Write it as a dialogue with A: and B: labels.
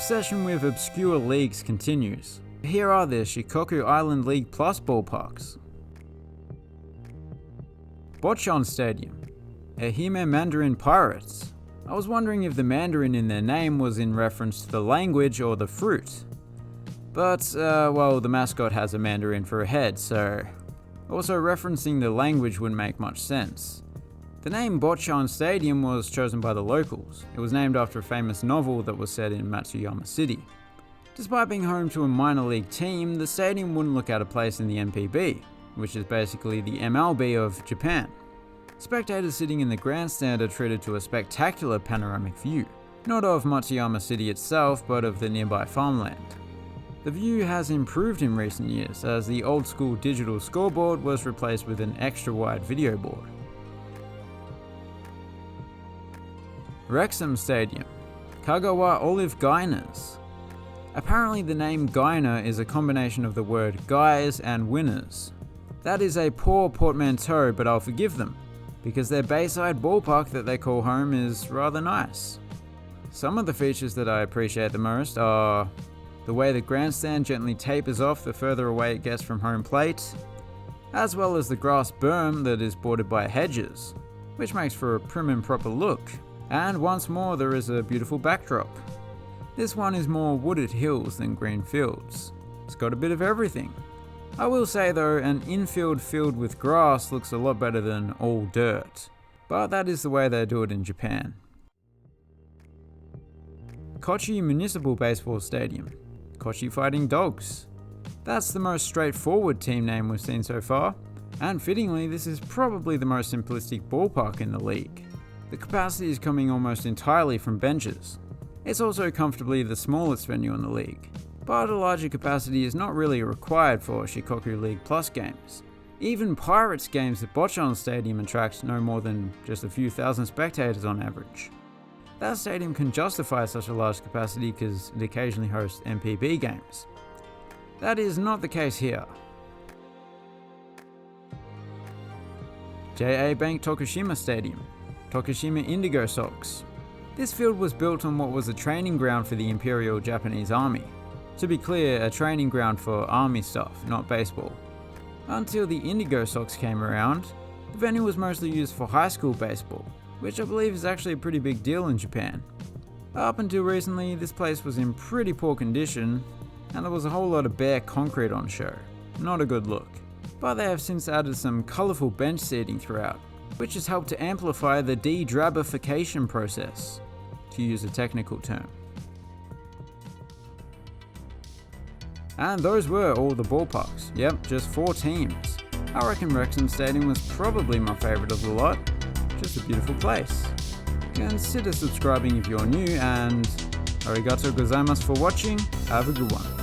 A: obsession with obscure leagues continues. Here are the Shikoku Island League Plus ballparks. Botan Stadium, Ehime Mandarin Pirates. I was wondering if the Mandarin in their name was in reference to the language or the fruit. But, well, the mascot has a Mandarin for a head, so also referencing the language wouldn't make much sense. The name Botan Stadium was chosen by the locals. It was named after a famous novel that was set in Matsuyama City. Despite being home to a minor league team, the stadium wouldn't look out of place in the NPB, which is basically the MLB of Japan. Spectators sitting in the grandstand are treated to a spectacular panoramic view, not of Matsuyama City itself, but of the nearby farmland. The view has improved in recent years, as the old school digital scoreboard was replaced with an extra wide video board. Rexam Stadium, Kagawa Olive Guyners. Apparently the name Guiner is a combination of the word guys and winners. That is a poor portmanteau, but I'll forgive them, because their bayside ballpark that they call home is rather nice. Some of the features that I appreciate the most are the way the grandstand gently tapers off the further away it gets from home plate, as well as the grass berm that is bordered by hedges, which makes for a prim and proper look. And once more there is a beautiful backdrop. This one is more wooded hills than green fields. It's got a bit of everything. I will say though, an infield filled with grass looks a lot better than all dirt. But that is the way they do it in Japan. Kachi Municipal Baseball Stadium, Kachi Fighting Dogs. That's the most straightforward team name we've seen so far, and fittingly this is probably the most simplistic ballpark in the league. The capacity is coming almost entirely from benches. It's also comfortably the smallest venue in the league, but a larger capacity is not really required for Shikoku League Plus games. Even Pirates games at Botan Stadium attract no more than just a few thousand spectators on average. That stadium can justify such a large capacity because it occasionally hosts NPB games. That is not the case here. JA Bank Tokushima Stadium, Tokushima Indigo Sox. This field was built on what was a training ground for the Imperial Japanese Army. To be clear, a training ground for army stuff, not baseball. Until the Indigo Sox came around, the venue was mostly used for high school baseball, which I believe is actually a pretty big deal in Japan. Up until recently, this place was in pretty poor condition, and there was a whole lot of bare concrete on show. Not a good look. But they have since added some colourful bench seating throughout, which has helped to amplify the de-drabification process, to use a technical term. And those were all the ballparks. Yep, just 4 teams. I reckon Rexam Stadium was probably my favourite of the lot. Just a beautiful place. Consider subscribing if you're new, and arigatou gozaimasu for watching. Have a good one.